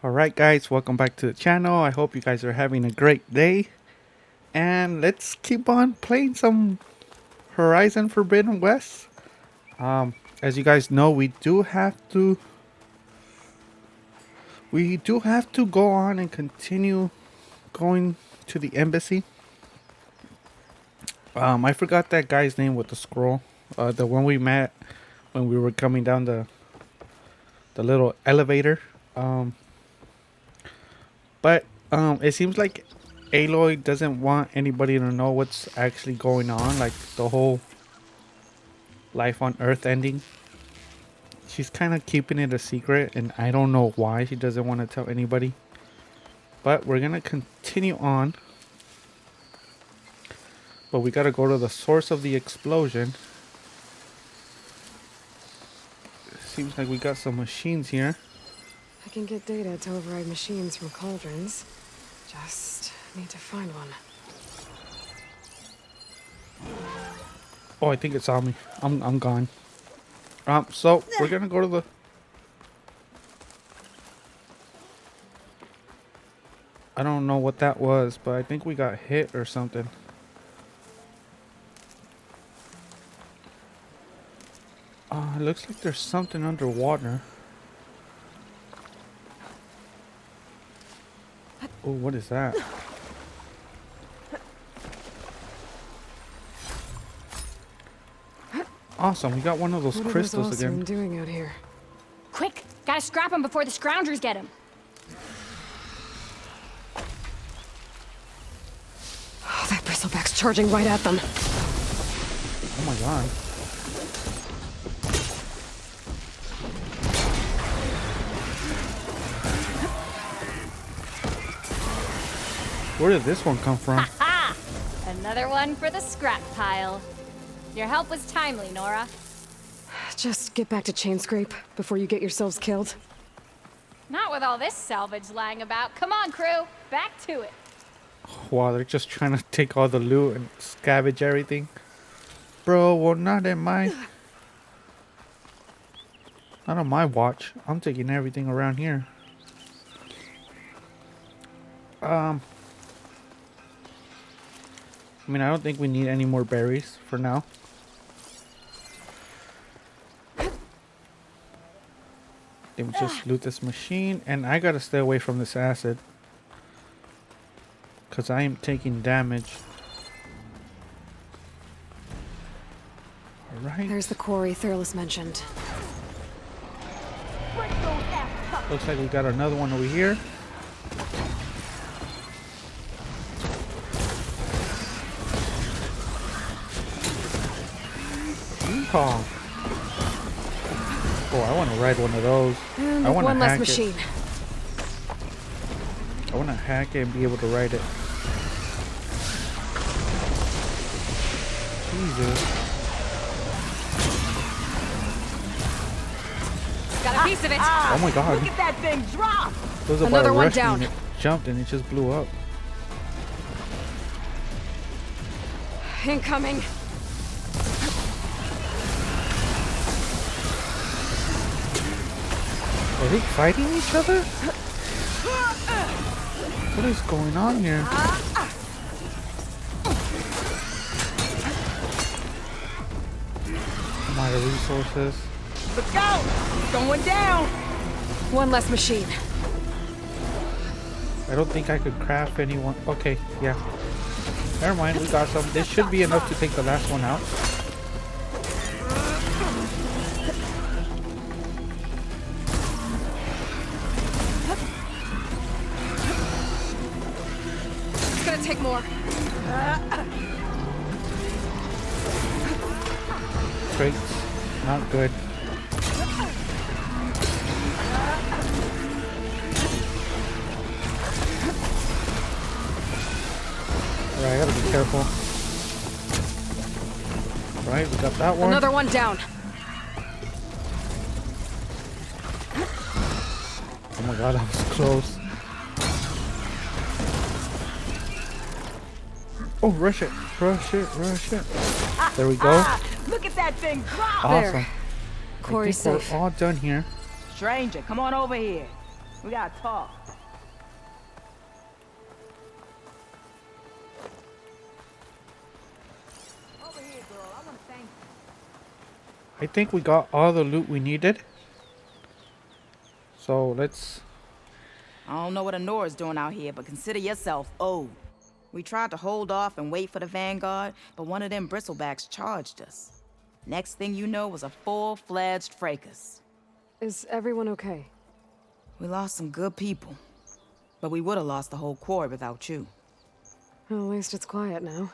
Alright guys, welcome back to the channel. I hope you guys are having a great day. And let's keep on playing some Horizon Forbidden West. As you guys know, we do have to go on and continue going to the embassy. I forgot that guy's name with the scroll. The one we met when we were coming down the little elevator. But it seems like Aloy doesn't want anybody to know what's actually going on, like the whole life on Earth ending. She's kind of keeping it a secret, and I don't know why she doesn't want to tell anybody. But we're gonna continue on. But we gotta go to the source of the explosion. Seems like we got some machines here. I can get data to override machines from cauldrons. Just need to find one. Oh, I think it saw me. I'm gone. So we're gonna go to the. I don't know what that was, but I think we got hit or something. It looks like there's something underwater. Oh, what is that? Awesome, we got one of those What crystals are those again. doing out here? Quick! Gotta scrap him before the scroungers get him. Oh, that bristleback's charging right at them. Oh my god. Where did this one come from? Ha! Another one for the scrap pile. Your help was timely, Nora. Just get back to chain scrape before you get yourselves killed. Not with all this salvage lying about. Come on, crew. Back to it. Wow, they're just trying to take all the loot and scavenge everything. Bro, well, not on my watch. I'm taking everything around here. I mean, I don't think we need any more berries for now. Then we just loot this machine, and I gotta stay away from this acid, cause I am taking damage. Alright. There's the quarry Thurles mentioned. Looks like we got another one over here. Yeehaw. Oh, I want to ride one of those. And I want to one less hack machine. I want to hack it and be able to ride it. Jesus. Got a piece of it. Oh my god. Look at that thing drop! It was about Another to one rush me down. and it jumped and it just blew up. Incoming. Are they fighting each other? What is going on here? My resources. Look out! It's going down! One less machine. I don't think I could craft anyone. Okay, yeah. Never mind, we got some. This should be enough to take the last one out. It's gonna take more. Crates, not good. Alright, I gotta be careful. Right, we got that one. Another one down. Oh my god, that was close. Oh, rush it, rush it, rush it. There we go. Look at that thing drop! Awesome. Quarry's I think safe. we're all done here. Stranger, come on over here. We gotta talk. Over here, girl. I wanna thank you. I think we got all the loot we needed. So let's... I don't know what Honora's doing out here, but consider yourself owed. We tried to hold off and wait for the Vanguard, but one of them bristlebacks charged us. Next thing you know was a full-fledged fracas. Is everyone okay? We lost some good people, but we would have lost the whole quarry without you. Well, at least it's quiet now.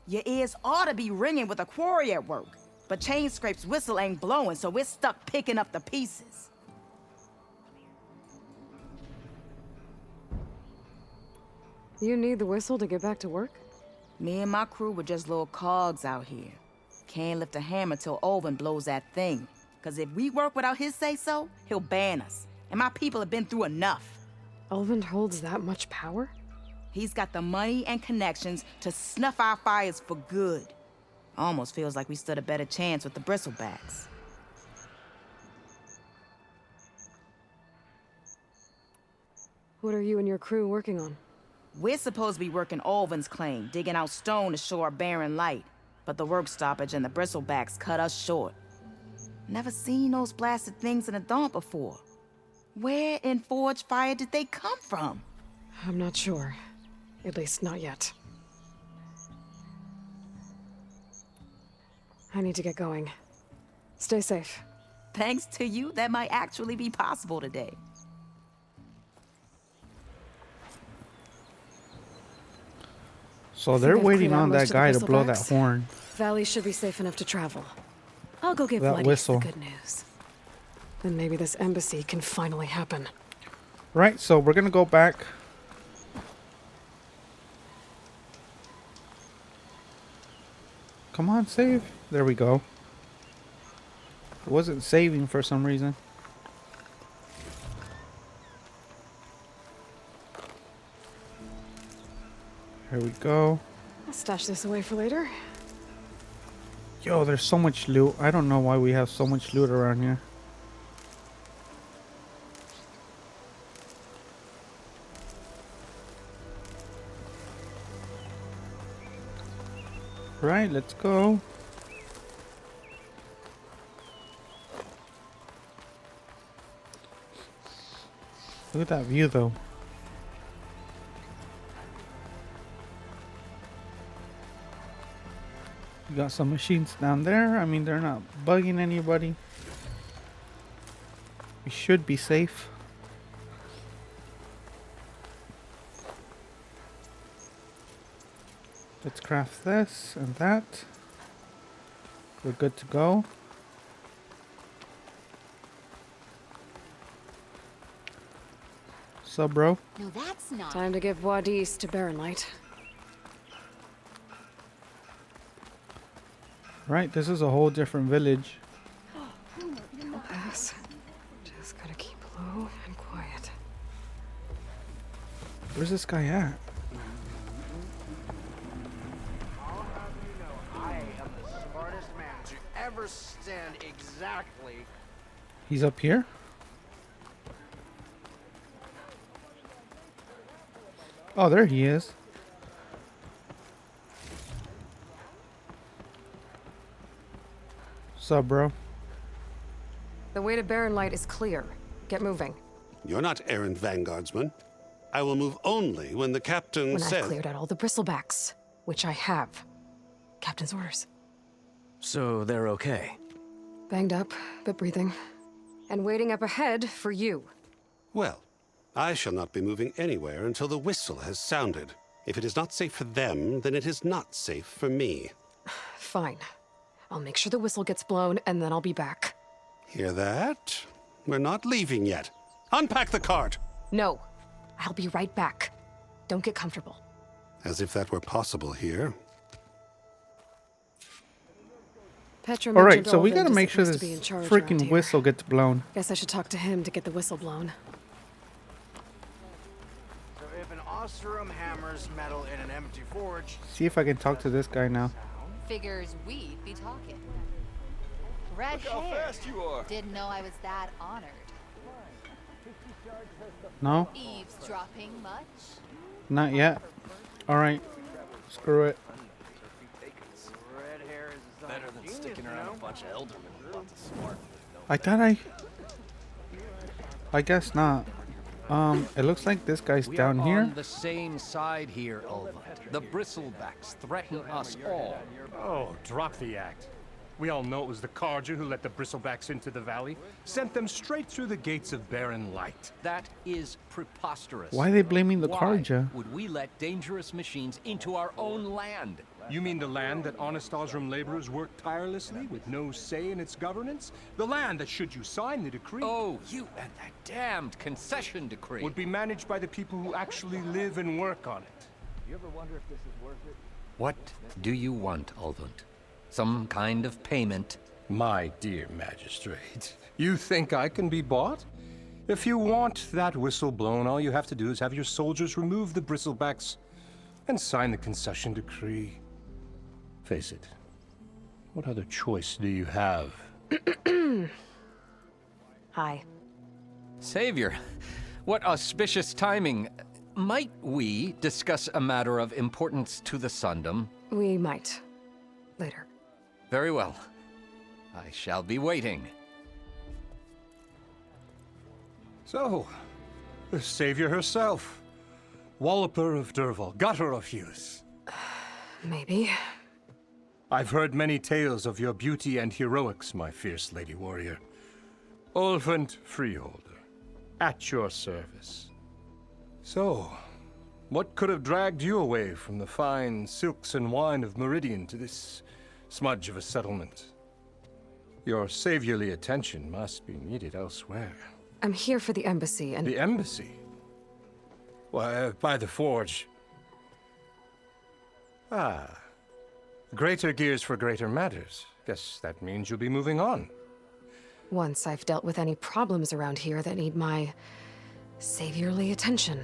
Your ears ought to be ringing with a quarry at work, but Chain Scrape's whistle ain't blowing, so we're stuck picking up the pieces. You need the whistle to get back to work? Me and my crew were just little cogs out here. Can't lift a hammer till Olvin blows that thing. Cause if we work without his say-so, he'll ban us. And my people have been through enough. Elvin holds that much power? He's got the money and connections to snuff our fires for good. Almost feels like we stood a better chance with the bristlebacks. What are you and your crew working on? We're supposed to be working Olvin's claim, digging out stone to show our barren light. But the work stoppage and the bristlebacks cut us short. Never seen those blasted things in the dawn before. Where in Forge Fire did they come from? I'm not sure. At least not yet. I need to get going. Stay safe. Thanks to you, that might actually be possible today. So they're they've waiting cleared out on most that of the guy to blow that bristlebacks? horn. Valley should be safe enough to travel. I'll go give That Bloody whistle. the good news. Then maybe this embassy can finally happen. Right, so we're gonna go back. Come on, save. There we go. It wasn't saving for some reason. Here we go. I'll stash this away for later. Yo, there's so much loot. I don't know why we have so much loot around here. Right, let's go. Look at that view though. We got some machines down there. I mean, they're not bugging anybody. We should be safe. Let's craft this and that. We're good to go. Sup, bro? No, that's not. Time to get Wadis to Barren Light. Right, this is a whole different village. I'll pass. Just gotta keep low and quiet. Where's this guy at? I'll have you know, I am the smartest man to ever stand exactly. He's up here? Oh, there he is. Sup, bro? The way to Barren Light is clear. Get moving. You're not errant vanguardsman. I will move only when the captain When says... I've cleared out all the bristlebacks, which I have. Captain's orders. So they're okay? Banged up, but breathing. And waiting up ahead for you. Well, I shall not be moving anywhere until the whistle has sounded. If it is not safe for them, then it is not safe for me. Fine. I'll make sure the whistle gets blown, and then I'll be back. Hear that? We're not leaving yet. Unpack the cart! No. I'll be right back. Don't get comfortable. As if that were possible here. Petra Alright, mentioned so we Olvin gotta is make sure supposed this to be in charge freaking around here. whistle gets blown. Guess I should talk to him to get the whistle blown. So if an Ostrom hammers metal in an empty forge, See if I can talk to this guy now. Figures we'd be talking. Red Look how hair. fast you are. Didn't know I was that honored. No? Eavesdropping much? Not yet. Alright. Screw it. Red hair is a sign Better of than genius, sticking you around know? a bunch of eldermen with lots of smart. I thought I guess not. It looks like this guy's We down are here. on the same side here, Ulva. The bristlebacks threaten us all. Oh, drop the act. We all know it was the Carja who let the bristlebacks into the valley, sent them straight through the gates of Barren Light. That is preposterous. Why are they blaming the Why Karja? would we let dangerous machines into our own land? You mean the land that honest Osram laborers work tirelessly with no say in its governance? The land that, should you sign the decree, Oh, you and that damned concession decree. would be managed by the people who actually live and work on it. What do you want, Ulvund? Some kind of payment? My dear magistrate, you think I can be bought? If you want that whistle blown, all you have to do is have your soldiers remove the bristlebacks and sign the concession decree. Face it, what other choice do you have? Hi. Savior, what auspicious timing. Might we discuss a matter of importance to the Sundom? We might. Later. Very well. I shall be waiting. So, the savior herself, Walloper of Derval, gutter of Hughes. Maybe. I've heard many tales of your beauty and heroics, my fierce lady warrior. Ulvund Freeholder, at your service. So, what could have dragged you away from the fine silks and wine of Meridian to this smudge of a settlement? Your saviorly attention must be needed elsewhere. I'm here for the embassy and... The embassy? Why, by the forge. Ah. Greater gears for greater matters. Guess that means you'll be moving on. Once I've dealt with any problems around here that need my saviorly attention.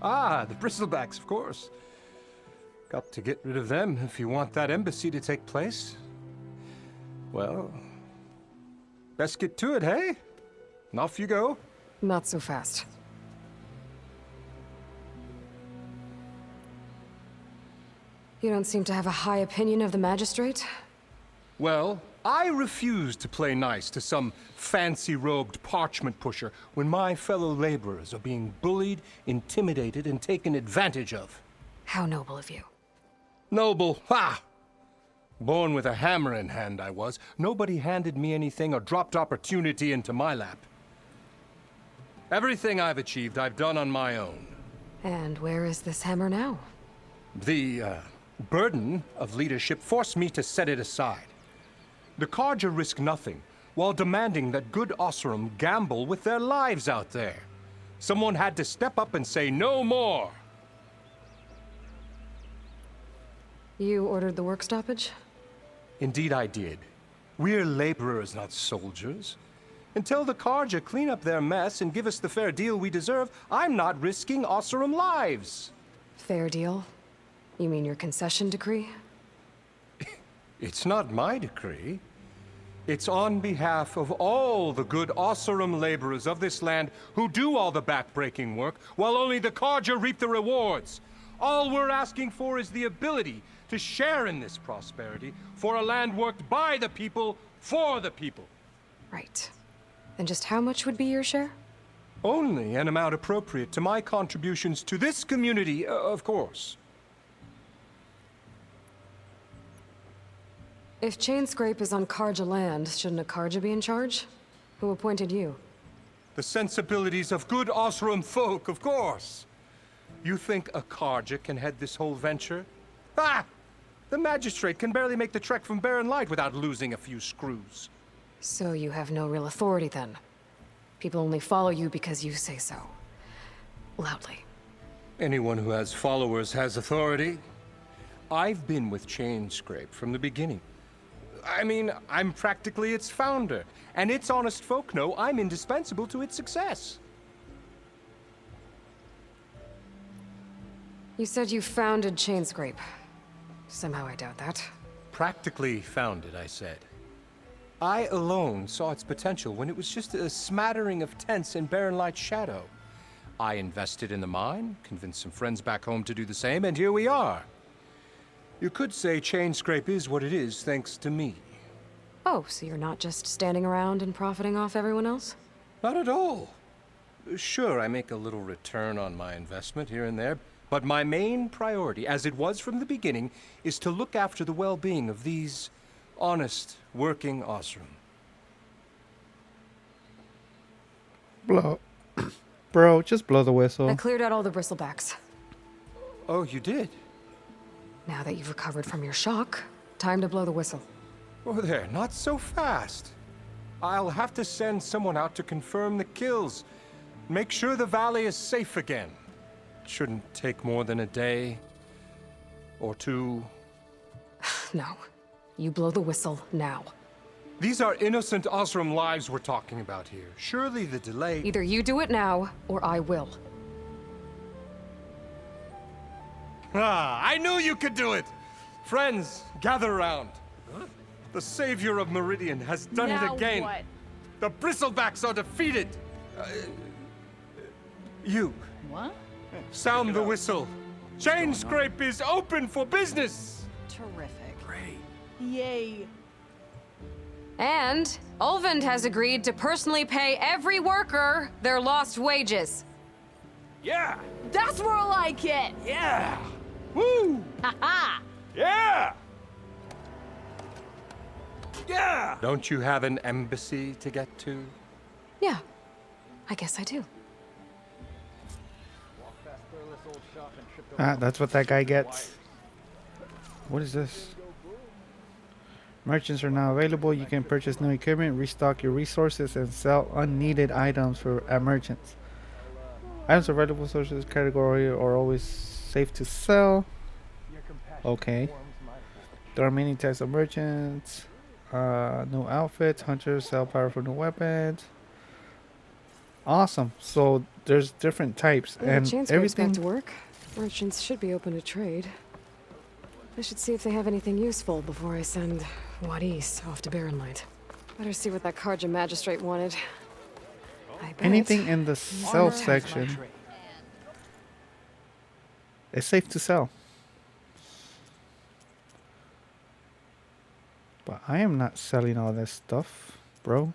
Ah, the bristlebacks, of course. Got to get rid of them if you want that embassy to take place. Well, best get to it, hey? And off you go. Not so fast. You don't seem to have a high opinion of the magistrate? Well, I refuse to play nice to some fancy-robed parchment pusher when my fellow laborers are being bullied, intimidated, and taken advantage of. How noble of you. Noble, ha! Born with a hammer in hand, I was. Nobody handed me anything or dropped opportunity into my lap. Everything I've achieved, I've done on my own. And where is this hammer now? The, burden of leadership forced me to set it aside. The Karja risk nothing, while demanding that good Osram gamble with their lives out there. Someone had to step up and say no more. You ordered the work stoppage? Indeed I did. We're laborers, not soldiers. Until the Karja clean up their mess and give us the fair deal we deserve, I'm not risking Osram lives. Fair deal? You mean your concession decree? It's not my decree. It's on behalf of all the good Osram laborers of this land who do all the backbreaking work, while only the Karja reap the rewards. All we're asking for is the ability to share in this prosperity for a land worked by the people, for the people. Right. And just how much would be your share? Only an amount appropriate to my contributions to this community, of course. If Chainscrape is on Karja land, shouldn't a Karja be in charge? Who appointed you? The sensibilities of good Osram folk, of course. You think a Karja can head this whole venture? Ah! The magistrate can barely make the trek from Barren Light without losing a few screws. So you have no real authority then? People only follow you because you say so. Loudly. Anyone who has followers has authority. I've been with Chainscrape from the beginning. I mean, I'm practically its founder, and its honest folk know I'm indispensable to its success. You said you founded Chainscrape. Somehow I doubt that. Practically founded, I said. I alone saw its potential when it was just a smattering of tents in Barren Light's shadow. I invested in the mine, convinced some friends back home to do the same, and here we are. You could say Chain Scrape is what it is thanks to me. Oh, so you're not just standing around and profiting off everyone else? Not at all. Sure, I make a little return on my investment here and there, but my main priority, as it was from the beginning, is to look after the well-being of these honest, working Osram. Blow. Bro, just blow the whistle. I cleared out all the bristlebacks. Oh, you did? Now that you've recovered from your shock, time to blow the whistle. Oh, there, not so fast. I'll have to send someone out to confirm the kills. Make sure the valley is safe again. It shouldn't take more than a day. Or two. No. You blow the whistle now. These are innocent Osram lives we're talking about here. Surely the delay... Either you do it now, or I will. Ah, I knew you could do it! Friends, gather around. The savior of Meridian has done it again. What? The bristlebacks are defeated. You. What? Sound the whistle. Chain Scrape is open for business. Terrific. Great. Yay. And Ulvund has agreed to personally pay every worker their lost wages. Yeah! That's more like it. Yeah! Woo! Haha. Yeah! Yeah! Don't you have an embassy to get to? Yeah, I guess I do. Ah, that's what that guy gets. What is this? Merchants are now available. You can purchase new equipment, restock your resources, and sell unneeded items at merchants. Items of valuable sources category are always safe to sell. Okay. There are many types of merchants. New outfits. Hunters sell powerful new weapons. Awesome. So there's different types and Chain Scrape's everything. back to work. Merchants should be open to trade. I should see if they have anything useful before I send Wadis off to Barren Light. Better see what that Karja magistrate wanted. I bet Anything in the sell section is safe to sell. But I am not selling all this stuff, bro.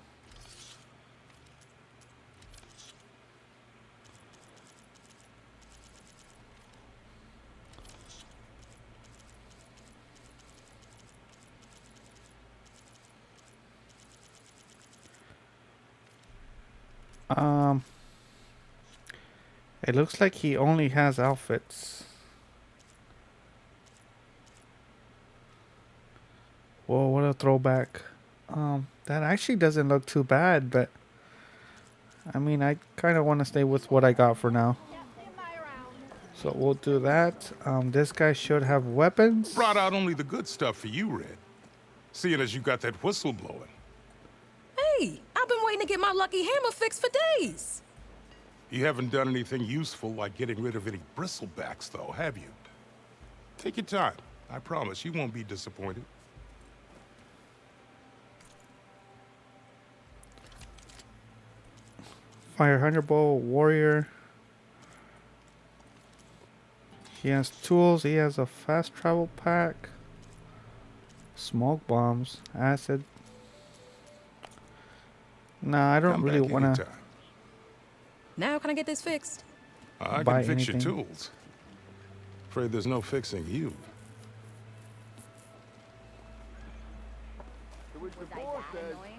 It looks like he only has outfits. Whoa, what a throwback. That actually doesn't look too bad, but I mean, I kind of want to stay with what I got for now. So we'll do that. This guy should have weapons. Brought out only the good stuff for you, Red. Seeing as you got that whistle blowing. Hey, I've been waiting to get my lucky hammer fixed for days. You haven't done anything useful like getting rid of any bristlebacks, though, have you? Take your time. I promise you won't be disappointed. Fire Hunter Bow, Warrior. He has tools. He has a fast travel pack. Smoke bombs. Acid. Nah, I don't Come really back want to. anytime. Now can I get this fixed? I buy can fix anything. your tools. Afraid there's no fixing you.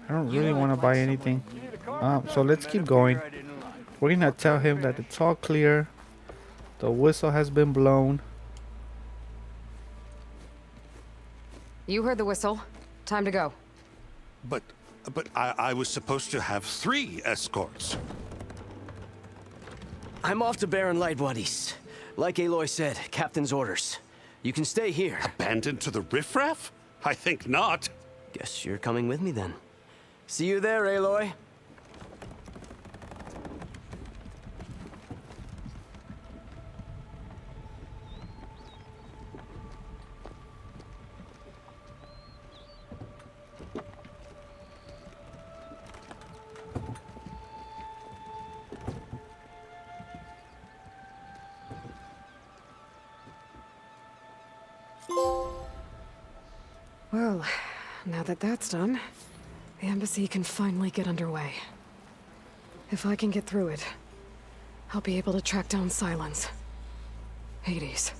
I don't really want to buy anything. So let's keep going. We're gonna tell him that it's all clear. The whistle has been blown. You heard the whistle. Time to go. But I was supposed to have 3 escorts. I'm off to Barren Light, buddies. Like Aloy said, Captain's orders. You can stay here. Abandoned to the riffraff? I think not. Guess you're coming with me then. See you there, Aloy. Well, now that that's done, the embassy can finally get underway. If I can get through it, I'll be able to track down Silence. Hades.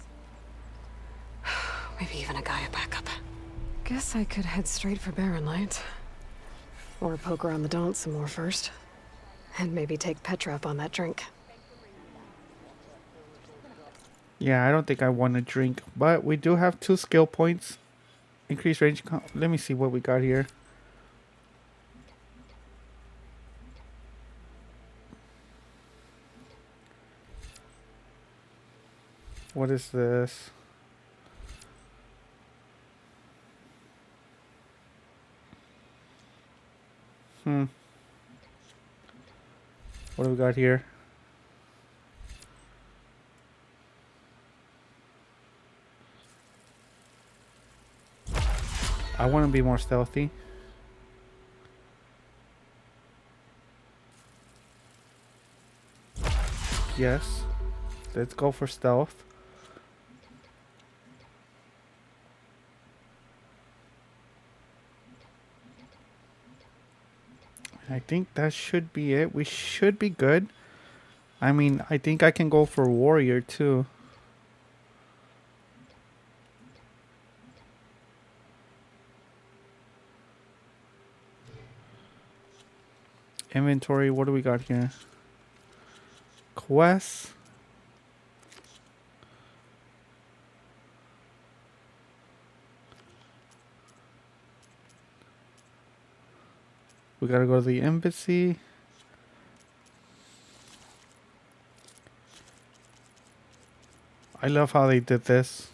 Maybe even a Gaia backup. Guess I could head straight for Barren Light. Or poke around the Daunt some more first. And maybe take Petra up on that drink. Yeah, I don't think I want to drink, but we do have 2 skill points. Increased range. Let me see what we got here. What is this? What do we got here? I want to be more stealthy. Yes. Let's go for stealth. I think that should be it. We should be good. I mean, I think I can go for warrior too. Inventory, what do we got here? Quests. We gotta go to the embassy. I love how they did this.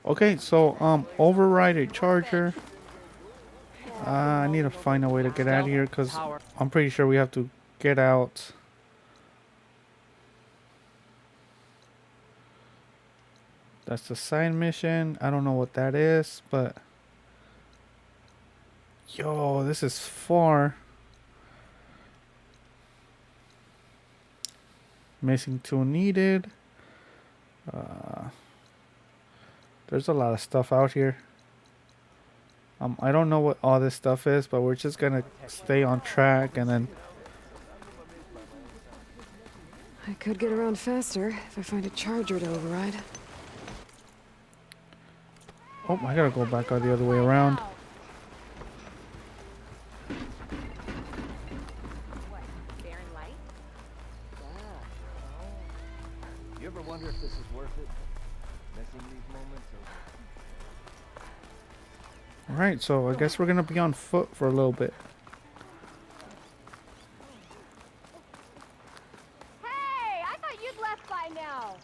Okay, so override a charger. I need to find a way to get out of here because I'm pretty sure we have to get out. That's the side mission. I don't know what that is, but yo, this is far. Missing tool needed. There's a lot of stuff out here. I don't know what all this stuff is, but we're just gonna stay on track and then. I could get around faster if I find a charger to override. Oh, I gotta go back the other way around. Barren Light? You ever wonder if this is worth it? Missing these moments of... Alright, so I guess we're gonna be on foot for a little bit. Hey, I thought you'd left by now.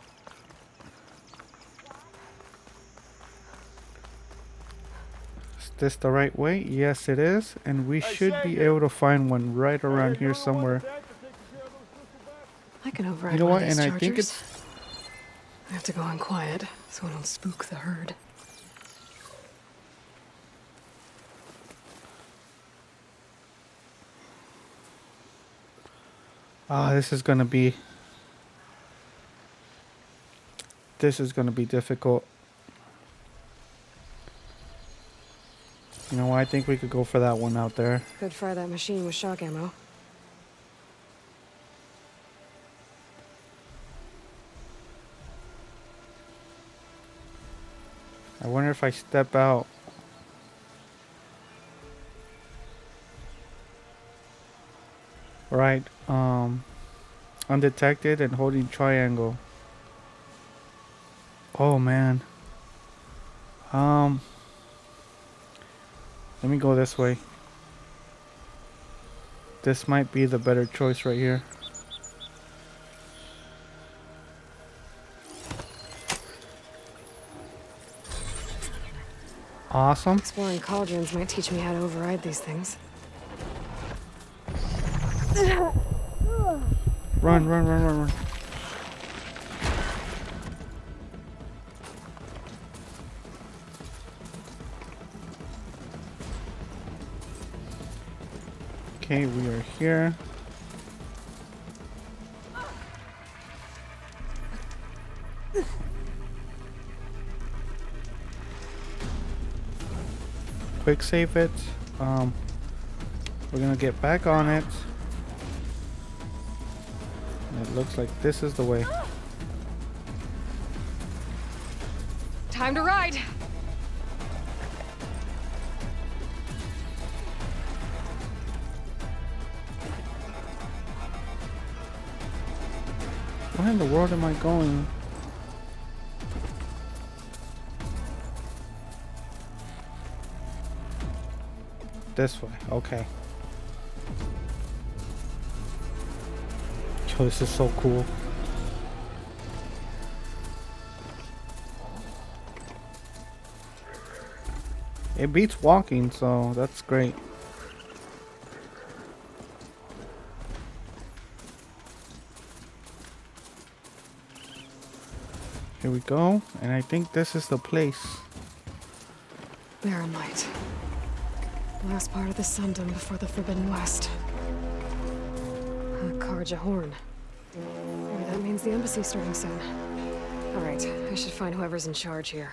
Is this the right way? Yes, it is. And we should be able to find one right around here somewhere. I can override You know one what? of these And I chargers. think it's... I have to go in quiet so I don't spook the herd. Ah, this is gonna be... This is gonna be difficult. You know what? I think we could go for that one out there. Could fire that machine with shock ammo. I wonder if I step out. Right, undetected and holding triangle. Oh man. Let me go this way. This might be the better choice right here. Awesome. Exploring cauldrons might teach me how to override these things. Run, run, run, run, run. Okay, we are here. Quick save it. We're gonna get back on it. And it looks like this is the way. Time to ride. Where in the world am I going? This way, okay. Yo, this is so cool. It beats walking, so that's great. Here we go, and I think this is the place. Barren Light. Last part of the Sundom before the Forbidden West. A Karja horn. Maybe that means the embassy's starting soon. Alright, I should find whoever's in charge here.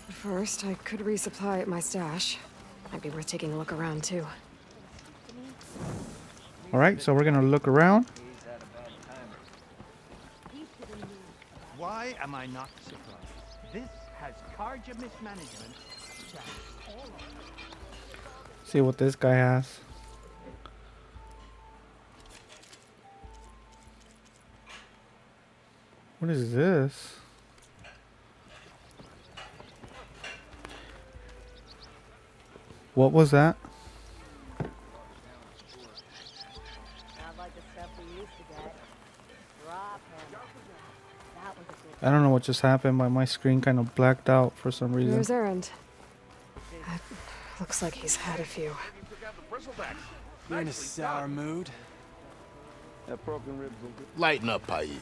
But first, I could resupply at my stash. Might be worth taking a look around, too. Alright, so we're gonna look around. Why am I not surprised? This has Karja mismanagement. See what this guy has. What is this? What was that? I don't know what just happened, but my screen kind of blacked out for some reason. Where's Erend? Looks like he's had a few. You're in a sour mood? Lighten up, Paiv.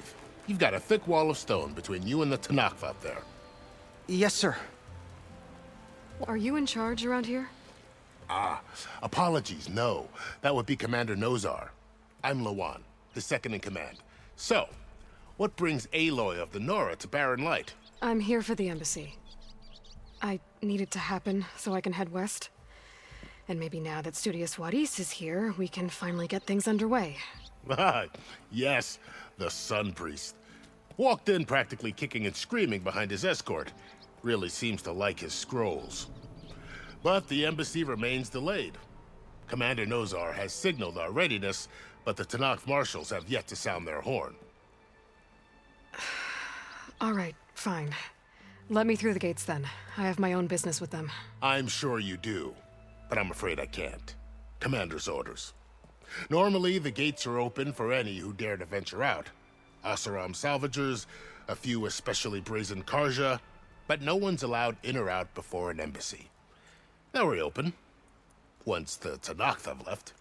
You've got a thick wall of stone between you and the Tanakh up there. Yes, sir. Are you in charge around here? Ah, apologies, no. That would be Commander Nozar. I'm Lawan, his second in command. So, what brings Aloy of the Nora to Barren Light? I'm here for the embassy. I need it to happen so I can head west. And maybe now that Studious Wadis is here, we can finally get things underway. Ah, yes, the Sun Priest. Walked in practically kicking and screaming behind his escort. Really seems to like his scrolls. But the embassy remains delayed. Commander Nozar has signaled our readiness, but the Tanakh marshals have yet to sound their horn. All right, fine. Let me through the gates then. I have my own business with them. I'm sure you do, but I'm afraid I can't. Commander's orders. Normally, the gates are open for any who dare to venture out. Asaram salvagers, a few especially brazen Karja, but no one's allowed in or out before an embassy. They'll reopen, once the Tanakh have left.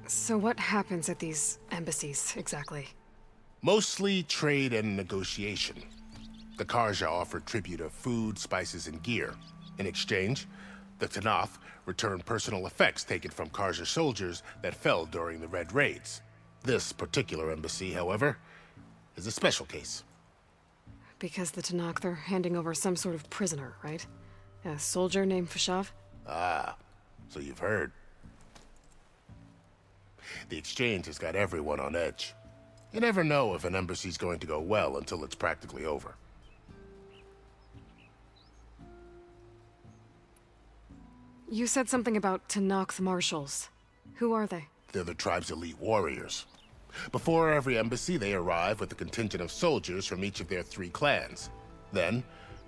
So what happens at these embassies, exactly? Mostly trade and negotiation. The Karja offer tribute of food, spices, and gear. In exchange, the Tanakh return personal effects taken from Karja soldiers that fell during the Red Raids. This particular embassy, however, is a special case. Because the Tanakh, they're handing over some sort of prisoner, right? A soldier named Fashav? Ah, so you've heard. The exchange has got everyone on edge. You never know if an embassy's going to go well until it's practically over. You said something about Tanakh marshals. Who are they? They're the tribe's elite warriors. Before every embassy, they arrive with a contingent of soldiers from each of their 3 clans. Then,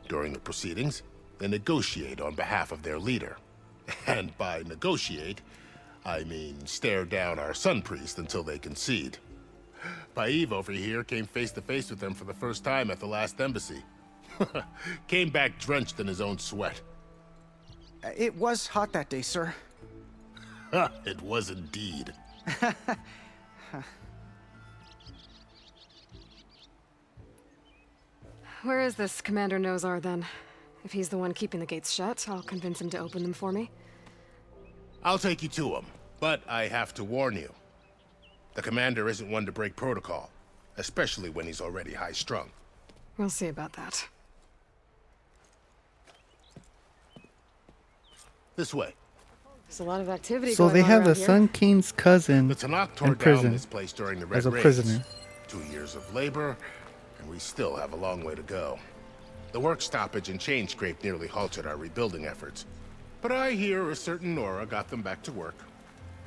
during the proceedings, they negotiate on behalf of their leader. And by negotiate, I mean stare down our Sun Priest until they concede. Paiv over here came face to face with them for the first time at the last embassy. Came back drenched in his own sweat. It was hot that day, sir. It was indeed. Where is this Commander Nozar, then? If he's the one keeping the gates shut, I'll convince him to open them for me. I'll take you to him. But I have to warn you. The commander isn't one to break protocol, especially when he's already high-strung. We'll see about that. This way. There's a lot of activity So going they on have the around here. Sun King's cousin The Tanakh tore in down prison this place during the Red as a Raids. prisoner. 2 years of labor, and we still have a long way to go. The work stoppage and chain scrape nearly halted our rebuilding efforts. But I hear a certain Nora got them back to work.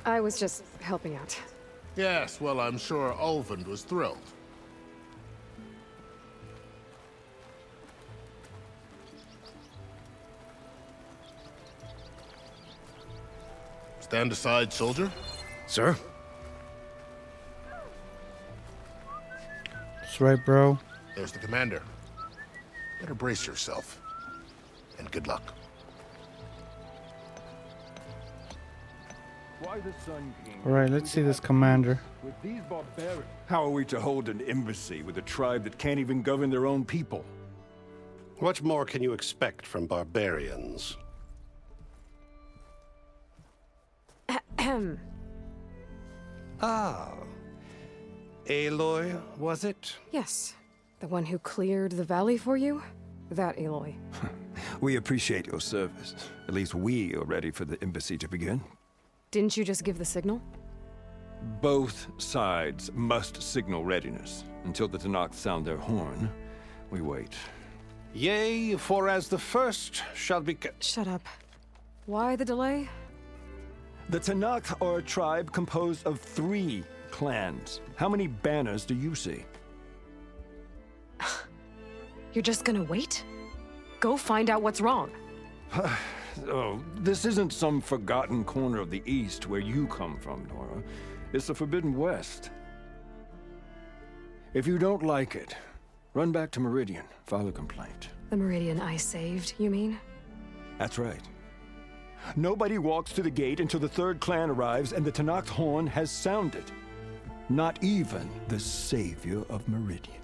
I was just helping out. Yes, well, I'm sure Ulvund was thrilled. Stand aside, soldier. Sir? That's right, bro. There's the commander. Better brace yourself. And good luck. Why the Sun King? All right, let's see this commander. With these barbarians. How are we to hold an embassy with a tribe that can't even govern their own people? What more can you expect from barbarians? Ah. Aloy, was it? Yes. The one who cleared the valley for you? That Aloy. We appreciate your service. At least we are ready for the embassy to begin. Didn't you just give the signal? Both sides must signal readiness. Until the Tanakh sound their horn, we wait. Yea, for as the first shall be... Shut up. Why the delay? The Tanakh are a tribe composed of 3 clans. How many banners do you see? You're just gonna wait? Go find out what's wrong. Oh, this isn't some forgotten corner of the East where you come from, Nora. It's the Forbidden West. If you don't like it, run back to Meridian, file a complaint. The Meridian I saved, you mean? That's right. Nobody walks to the gate until the 3rd clan arrives and the Tanakh horn has sounded. Not even the savior of Meridian.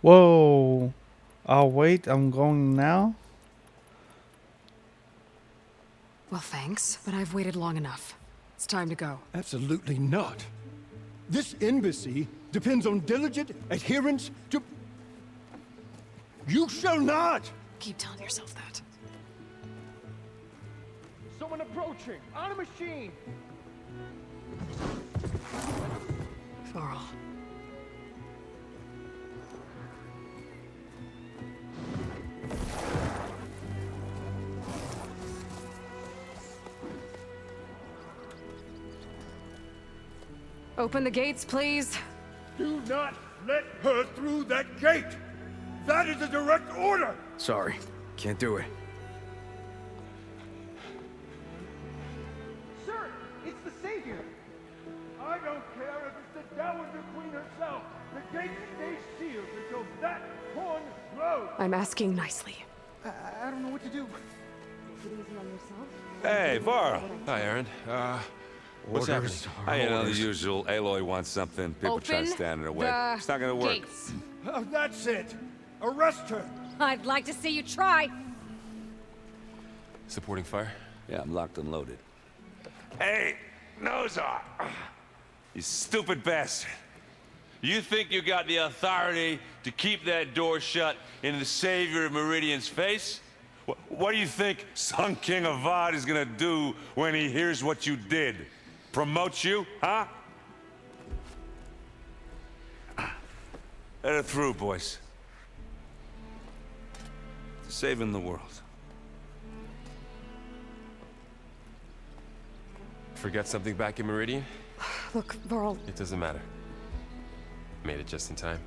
Whoa. I'll wait. I'm going now. Well, thanks, but I've waited long enough. It's time to go. Absolutely not. This embassy depends on diligent adherence to... You shall not! Keep telling yourself that. Someone approaching! On a machine! Varl. Open the gates, please. Do not let her through that gate! That is a direct order! Sorry, can't do it. Sir, it's the Savior! I don't care if it's the Dowager Queen herself. The gate stays sealed until that horn blows. I'm asking nicely. I don't know what to do. Take it easy on yourself. Hey, Varl. Hi, Aaron. What's happening? You know, the usual. Aloy wants something. People try Open standing in the way. the It's not gonna work. gates. That's it. Arrest her. I'd like to see you try. Supporting fire? Yeah, I'm locked and loaded. Hey, Nozar! You stupid bastard. You think you got the authority to keep that door shut in the savior of Meridian's face? What do you think Sun King Avad is gonna do when he hears what you did? Promote you, huh? Let her through, boys. Saving the world. Forget something back in Meridian? Look, Varl. It doesn't matter. Made it just in time.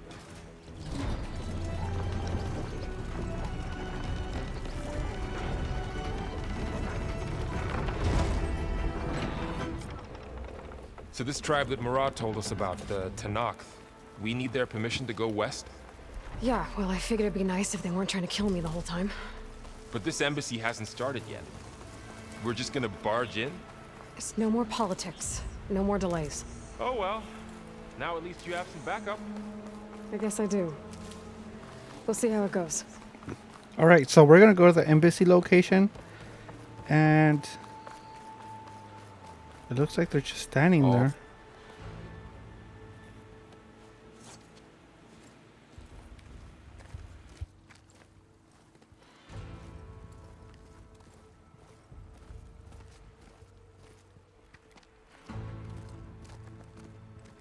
So this tribe that Murad told us about, the Tanakh, we need their permission to go west? Yeah, well, I figured it'd be nice if they weren't trying to kill me the whole time. But this embassy hasn't started yet. We're just gonna barge in? It's no more politics. No more delays. Oh well. Now at least you have some backup. I guess I do. We'll see how it goes. All right, so we're gonna go to the embassy location, and it looks like they're just standing there.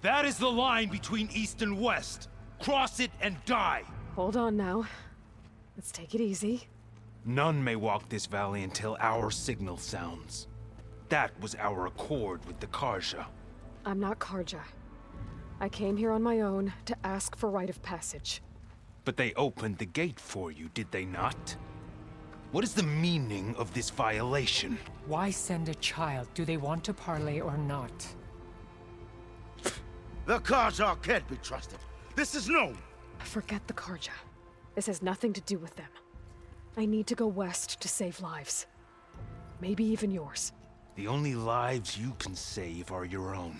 That is the line between East and West. Cross it and die. Hold on now. Let's take it easy. None may walk this valley until our signal sounds. That was our accord with the Karja. I'm not Karja. I came here on my own to ask for rite of passage. But they opened the gate for you, did they not? What is the meaning of this violation? Why send a child? Do they want to parley or not? The Karja can't be trusted. This is known. Forget the Karja. This has nothing to do with them. I need to go west to save lives. Maybe even yours. The only lives you can save are your own.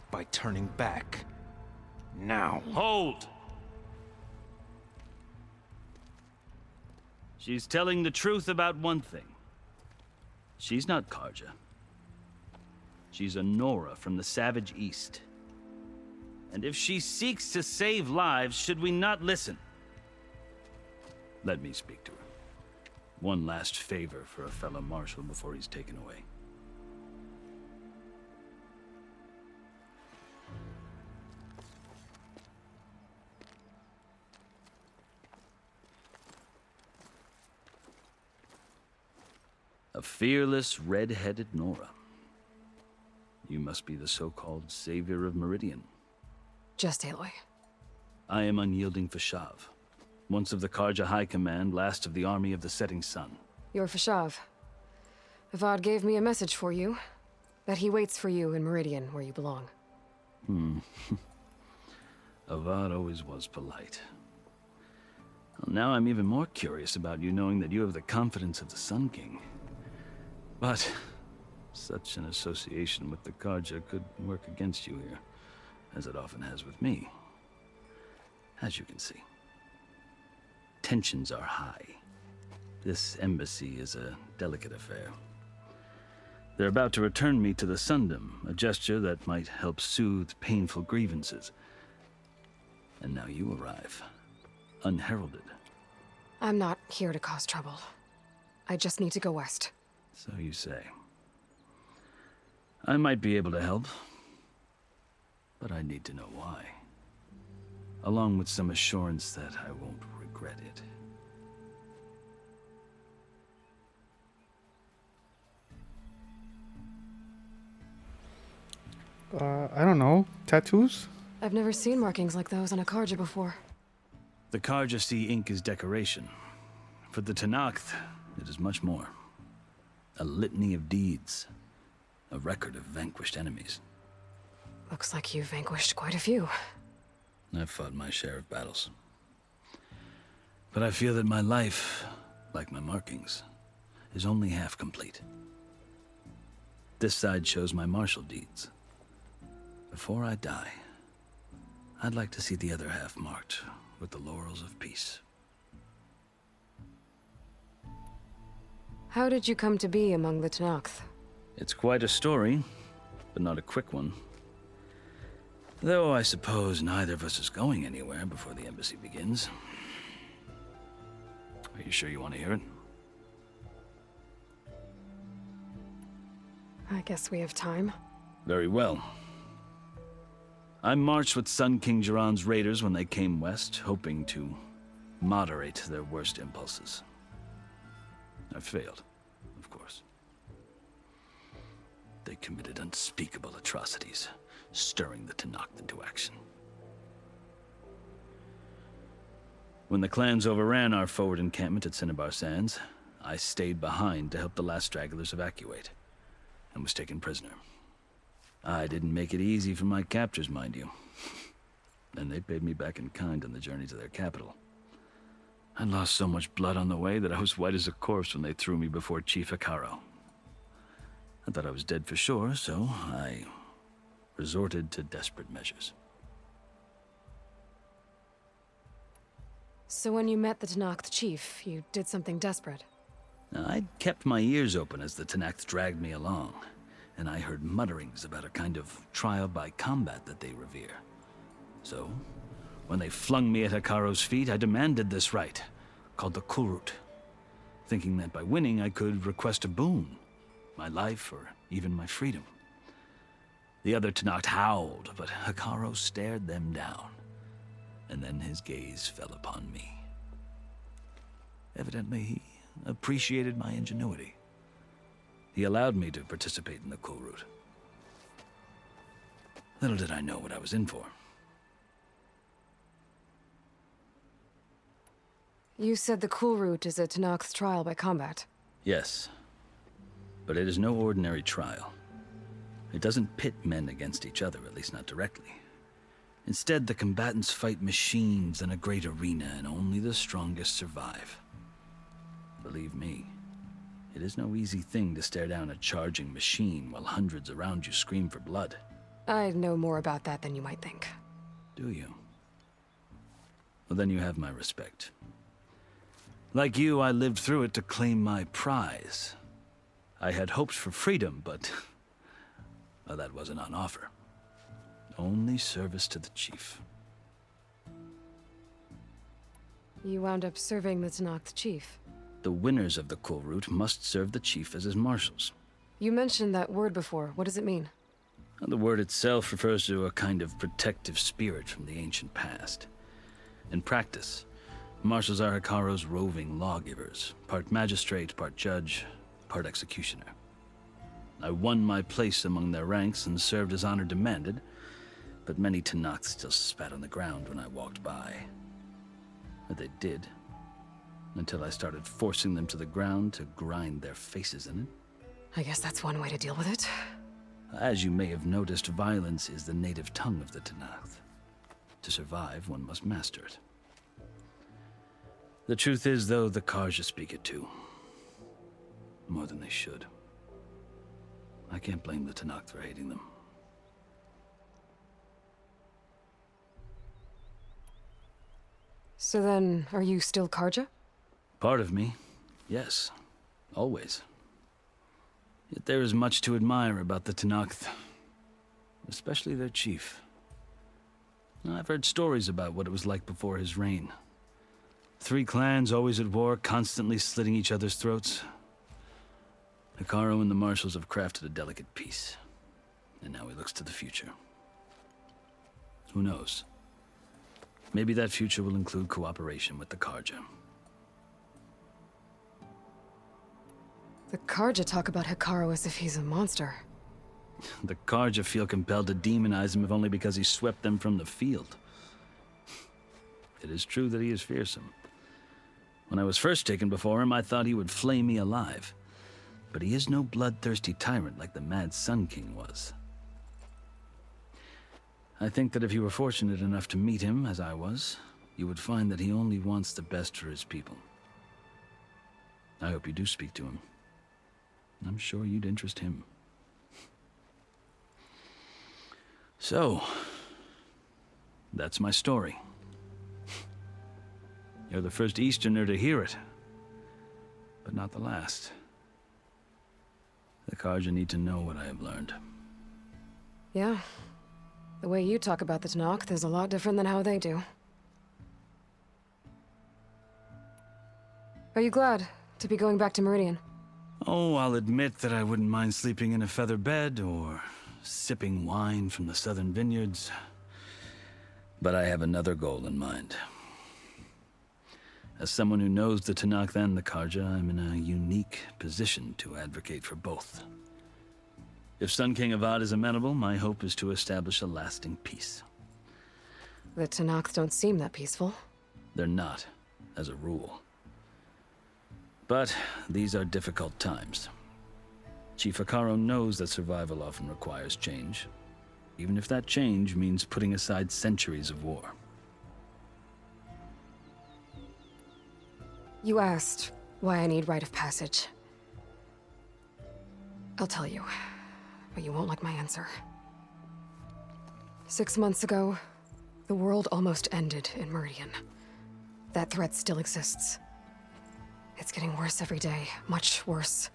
By turning back. Now. Hold! She's telling the truth about one thing. She's not Karja. She's a Nora from the Savage East. And if she seeks to save lives, should we not listen? Let me speak to her. One last favor for a fellow marshal before he's taken away. A fearless, red-headed Nora. You must be the so-called savior of Meridian. Just Aloy. I am unyielding Fashav. Once of the Karja High Command, last of the army of the Setting Sun. You're Fashav. Avad gave me a message for you. That he waits for you in Meridian, where you belong. Avad always was polite. Well, now I'm even more curious about you knowing that you have the confidence of the Sun King. But such an association with the Karja could work against you here, as it often has with me. As you can see. Tensions are high. This embassy is a delicate affair. They're about to return me to the Sundom, a gesture that might help soothe painful grievances. And now you arrive, unheralded. I'm not here to cause trouble. I just need to go west. So you say. I might be able to help, but I need to know why. Along with some assurance that I won't regret it. I don't know. Tattoos? I've never seen markings like those on a Karja before. The Karja see ink as decoration. For the Tenakth, it is much more. A litany of deeds. A record of vanquished enemies. Looks like you've vanquished quite a few. I've fought my share of battles. But I feel that my life, like my markings, is only half complete. This side shows my martial deeds. Before I die, I'd like to see the other half marked with the laurels of peace. How did you come to be among the Tenakth? It's quite a story, but not a quick one. Though I suppose neither of us is going anywhere before the embassy begins. Are you sure you want to hear it? I guess we have time. Very well. I marched with Sun King Jiran's raiders when they came west, hoping to moderate their worst impulses. I failed, of course. They committed unspeakable atrocities, stirring the Tenakth into action. When the clans overran our forward encampment at Cinnabar Sands, I stayed behind to help the last stragglers evacuate, and was taken prisoner. I didn't make it easy for my captors, mind you. And they paid me back in kind on the journey to their capital. I lost so much blood on the way that I was white as a corpse when they threw me before Chief Hikaro. I thought I was dead for sure, so I resorted to desperate measures. So when you met the Tenakth chief, you did something desperate? I'd kept my ears open as the Tenakth dragged me along, and I heard mutterings about a kind of trial by combat that they revere. So, when they flung me at Hekaro's feet, I demanded this rite, called the Kulrut, thinking that by winning I could request a boon, my life or even my freedom. The other Tenakth howled, but Hekaro stared them down, and then his gaze fell upon me. Evidently, he appreciated my ingenuity. He allowed me to participate in the Kulrut. Little did I know what I was in for. You said the Kulrut is a Tenakth trial by combat. Yes, but it is no ordinary trial. It doesn't pit men against each other, at least not directly. Instead, the combatants fight machines in a great arena, and only the strongest survive. Believe me, it is no easy thing to stare down a charging machine while hundreds around you scream for blood. I know more about that than you might think. Do you? Well, then you have my respect. Like you, I lived through it to claim my prize. I had hoped for freedom, but well, that wasn't on offer. Only service to the chief. You wound up serving the Tenakth chief. The winners of the Kulrut must serve the chief as his marshals. You mentioned that word before. What does it mean? The word itself refers to a kind of protective spirit from the ancient past. In practice, marshals are Hekaro's roving lawgivers, part magistrate, part judge, part executioner. I won my place among their ranks and served as honor demanded, but many Tenakth still spat on the ground when I walked by. But they did, until I started forcing them to the ground to grind their faces in it. I guess that's one way to deal with it. As you may have noticed, violence is the native tongue of the Tenakth. To survive, one must master it. The truth is, though, the Karja speak it too. More than they should. I can't blame the Tenakth for hating them. So then, are you still Karja? Part of me, yes. Always. Yet there is much to admire about the Tenakth. Especially their chief. I've heard stories about what it was like before his reign. 3 clans always at war, constantly slitting each other's throats. Hekaro and the marshals have crafted a delicate peace. And now he looks to the future. Who knows? Maybe that future will include cooperation with the Karja. The Karja talk about Hekaro as if he's a monster. The Karja feel compelled to demonize him if only because he swept them from the field. It is true that he is fearsome. When I was first taken before him, I thought he would flay me alive. But he is no bloodthirsty tyrant like the Mad Sun King was. I think that if you were fortunate enough to meet him, as I was, you would find that he only wants the best for his people. I hope you do speak to him. I'm sure you'd interest him. So, that's my story. You're the first Easterner to hear it, but not the last. The Karja need to know what I have learned. Yeah. The way you talk about the Tenakth is a lot different than how they do. Are you glad to be going back to Meridian? Oh, I'll admit that I wouldn't mind sleeping in a feather bed or sipping wine from the southern vineyards. But I have another goal in mind. As someone who knows the Tenakth and the Karja, I'm in a unique position to advocate for both. If Sun King Avad is amenable, my hope is to establish a lasting peace. The Tenakth don't seem that peaceful. They're not, as a rule. But these are difficult times. Chief Hekaro knows that survival often requires change, even if that change means putting aside centuries of war. You asked why I need rite of passage. I'll tell you, but you won't like my answer. 6 months ago, the world almost ended in Meridian. that threat still exists. It's getting worse every day, much worse.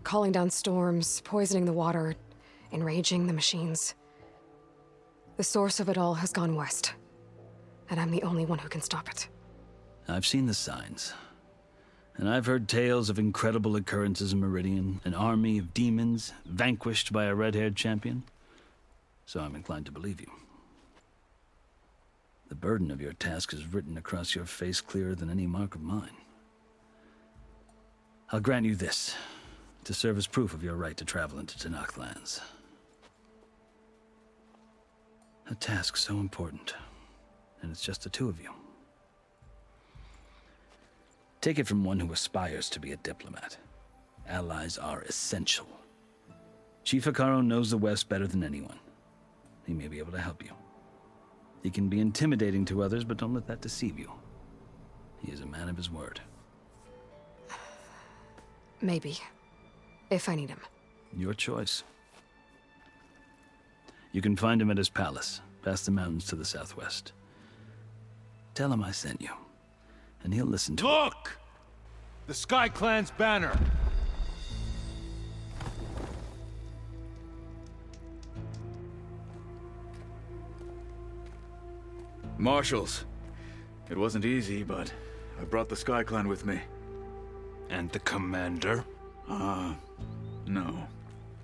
Calling down storms, poisoning the water, enraging the machines. The source of it all has gone west, and I'm the only one who can stop it. I've seen the signs. And I've heard tales of incredible occurrences in Meridian, an army of demons vanquished by a red-haired champion. So I'm inclined to believe you. The burden of your task is written across your face clearer than any mark of mine. I'll grant you this, to serve as proof of your right to travel into Tenakth lands. A task so important, and it's just the two of you. Take it from one who aspires to be a diplomat. Allies are essential. Chief Hekarro knows the West better than anyone. He may be able to help you. He can be intimidating to others, but don't let that deceive you. He is a man of his word. Maybe. If I need him. Your choice. You can find him at his palace, past the mountains to the southwest. Tell him I sent you, and he'll listen to Look! The Sky Clan's banner! Marshals. It wasn't easy, but I brought the Sky Clan with me. And the commander? No.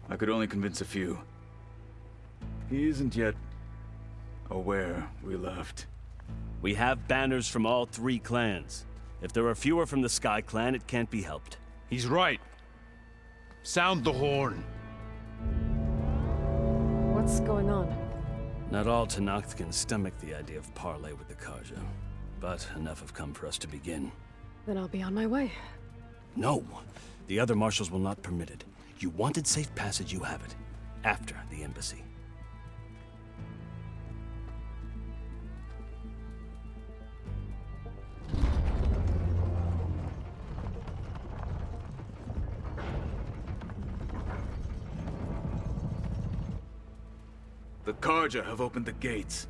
I could only convince a few. He isn't yet aware we left. We have banners from all 3 clans. If there are fewer from the Sky Clan, it can't be helped. He's right. Sound the horn. What's going on? Not all Tenakth can stomach the idea of parley with the Karja, but enough have come for us to begin. Then I'll be on my way. No, the other marshals will not permit it. You wanted safe passage, you have it. After the embassy. The Karja have opened the gates.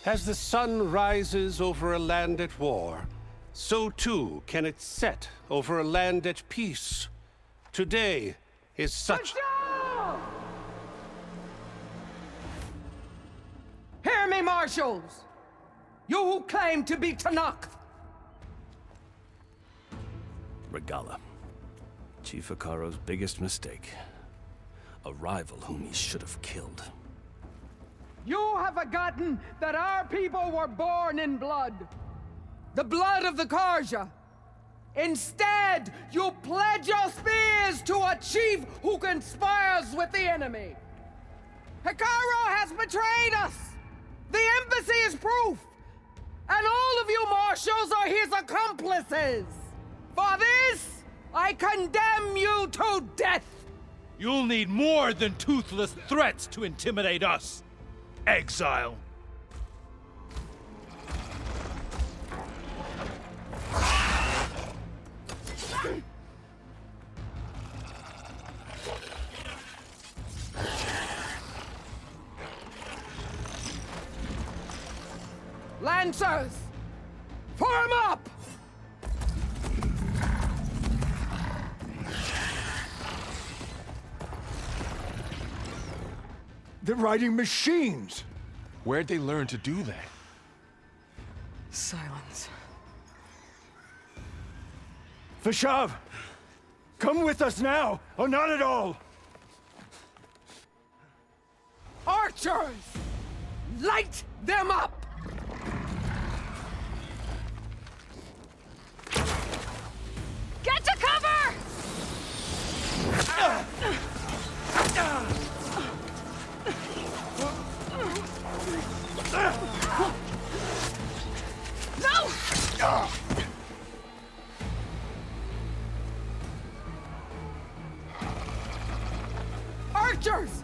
As the sun rises over a land at war, so too can it set over a land at peace. Today is such... Hear me, marshals! You who claim to be Tenakth! Regala. Chief Hekarro's biggest mistake. A rival whom he should have killed. You have forgotten that our people were born in blood. The blood of the Karja. Instead, you pledge your spears to a chief who conspires with the enemy. Hekarro has betrayed us. The embassy is proof. And all of you marshals are his accomplices. For this, I condemn you to death. You'll need more than toothless threats to intimidate us. Exile. Lancers, form up! They're riding machines! Where'd they learn to do that? Silence. Vashav! Come with us now, or not at all! Archers! Light them up! Get to cover! No! Archers!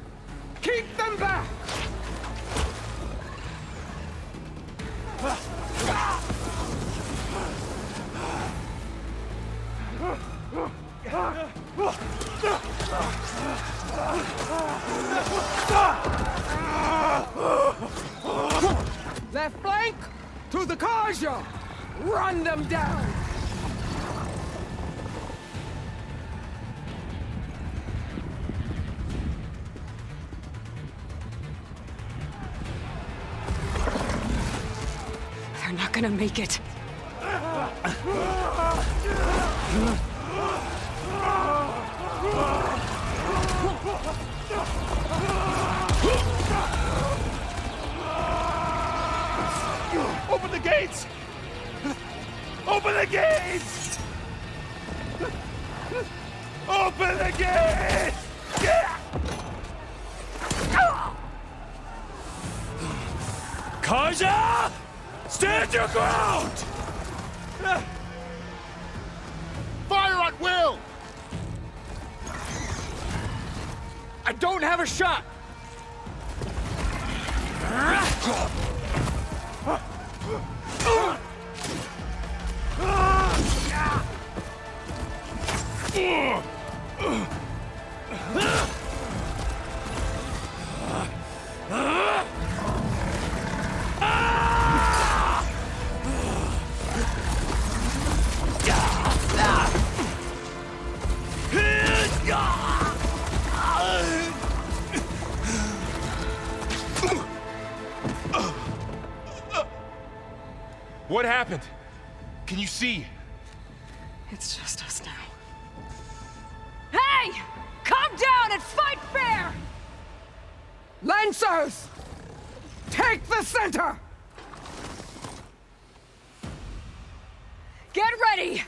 Keep them back! Left flank! To the Karja! Run them down! They're not gonna make it. Open the gates! Open the gates! Open the gates! Karja! Stand your ground! Fire at will! I don't have a shot! What happened? Can you see? It's just us now. Hey! Calm down and fight fair! Lancers! Take the center! Get ready!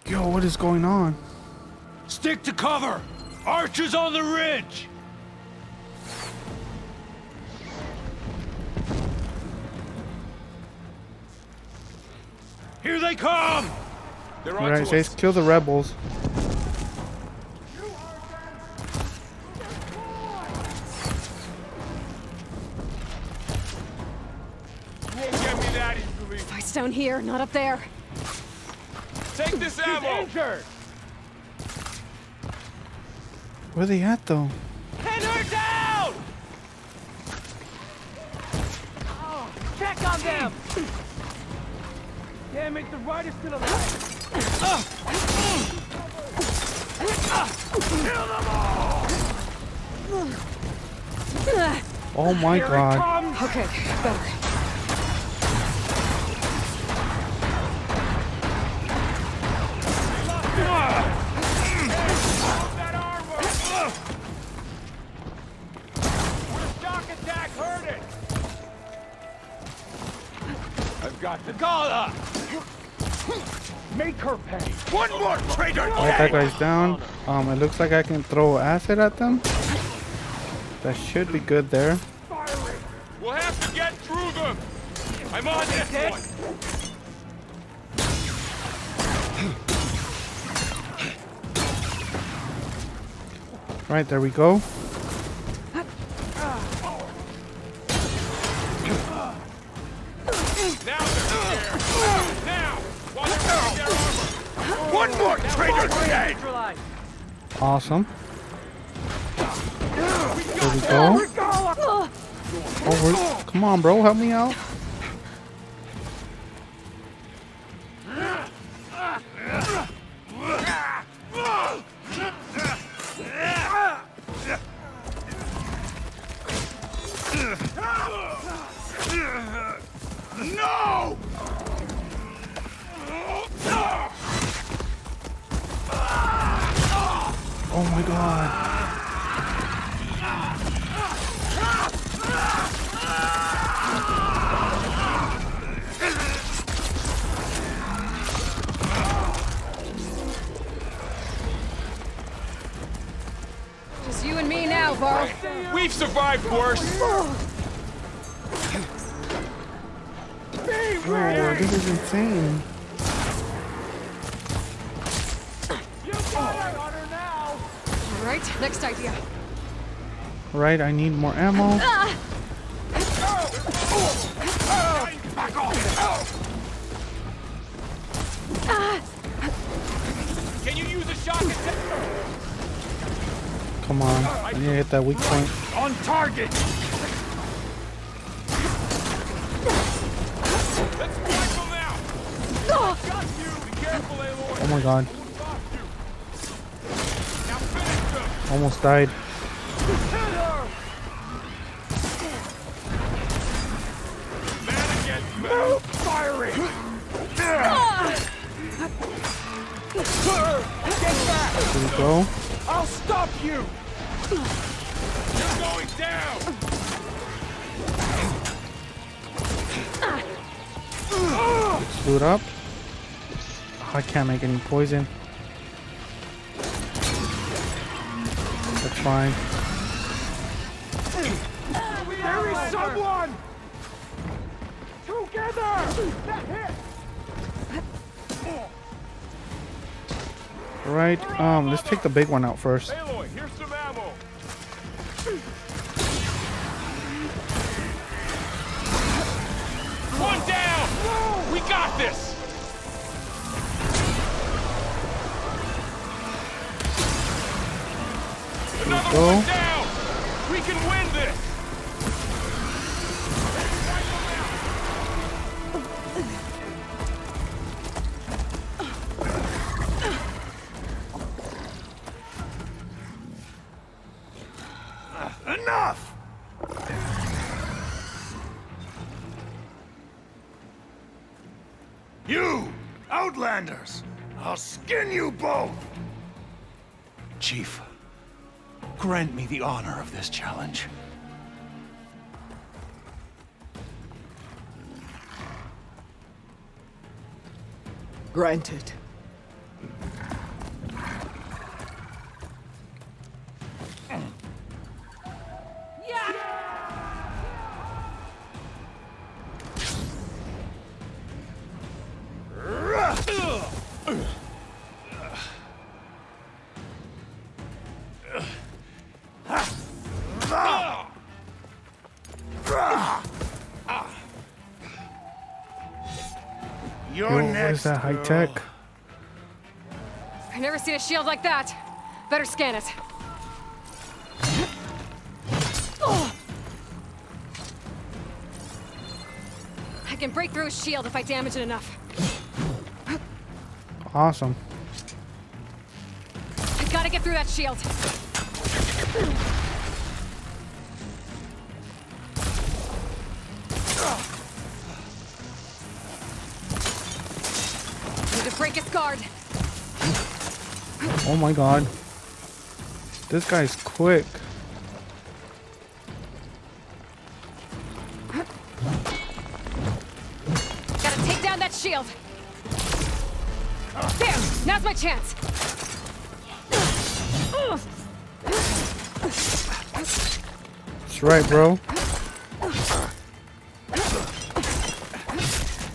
Yo, what is going on? Stick to cover! Archers on the ridge! Here they come! They're All on right, to us. Chase, kill the rebels. You won't get me that easily. Fight's down here, not up there. Take this ammo! Where are they at, though? Pin her down! Check on them! Damn it, the rider's still alive! Kill them all! Oh my god. Okay, better. That armor! Would a shock attack hurt it? I've got the Gala! Make her pay! One more traitor! Alright, that guy's down. It looks like I can throw acid at them. That should be good there. We'll have to get through them! I'm on this one! Right, there we go. Now they're here! Now! While they're wearing their armor! One more traitor dead! Awesome. There we go. Oh, come on, bro. Help me out. No! Oh my god. Just you and me now, Varl. We've survived worse! Oh, this is insane. right, next idea. Right, I need more ammo. Back off! Can you use a shock attack? Come on, I need to hit that weak point. On target! Let's wipe them out! Got you! Be careful, Aloy! Oh my god. Now finish them! Almost died. Man against man! Firing! There we go. I'll stop you! You're going down! Loot up. I can't make any poison. That's fine. There is someone! Together! That hit! Right, let's take the big one out first. Aloy, here's some ammo. One down! We got this! Another go. one down! We can win this! Enough! You, Outlanders! I'll skin you both! Chief, grant me the honor of this challenge. Granted. Yo, what is that high tech? I've never seen a shield like that. Better scan it. I can break through his shield if I damage it enough. Awesome. I gotta get through that shield. Need to break his guard. Oh my god. This guy's quick. Gotta take down that shield. There! Now's my chance. That's right, bro.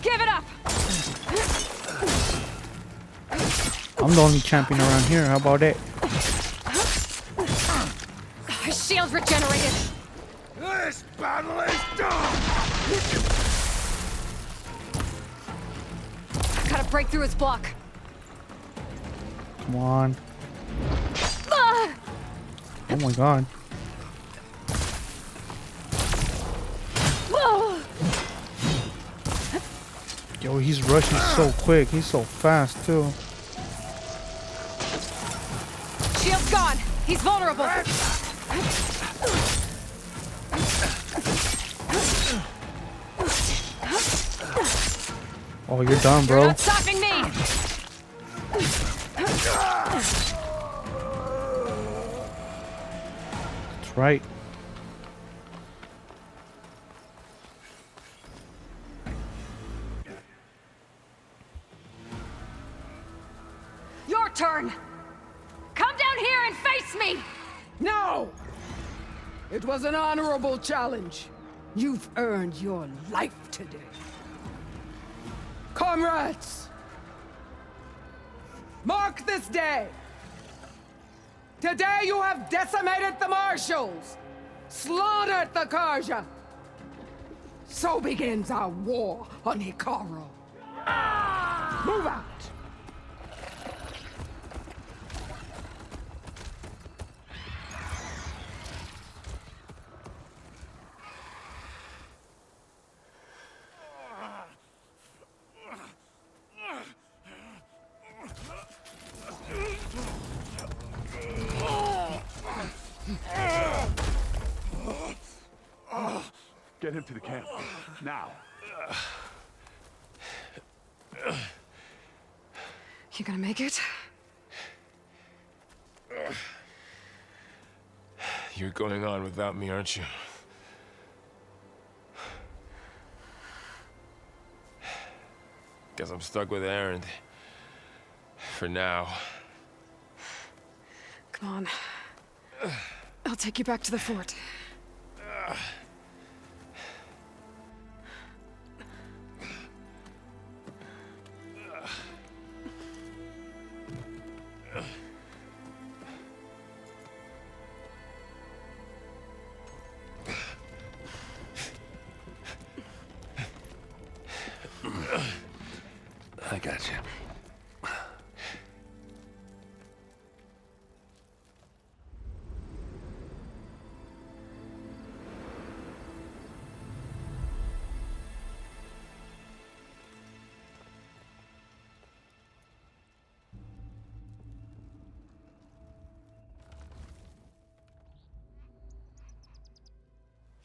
Give it up! I'm the only champion around here. How about it? His shield's regenerated. This battle is done! Gotta break through his block. Come on. Ah! Oh my god. Whoa! Yo, he's rushing so quick. He's so fast too. Shield's gone. He's vulnerable. Oh, you're done, You're bro. not stopping me. That's right. Your turn. Come down here and face me. No! It was an honorable challenge. You've earned your life today. Comrades! Mark this day Today you have decimated the marshals, slaughtered the Karja. So begins our war on Hikaru. Move out! Get him to the camp. Now. You gonna make it? You're going on without me, aren't you? Guess I'm stuck with Aaron. For now. Come on. I'll take you back to the fort. I got you.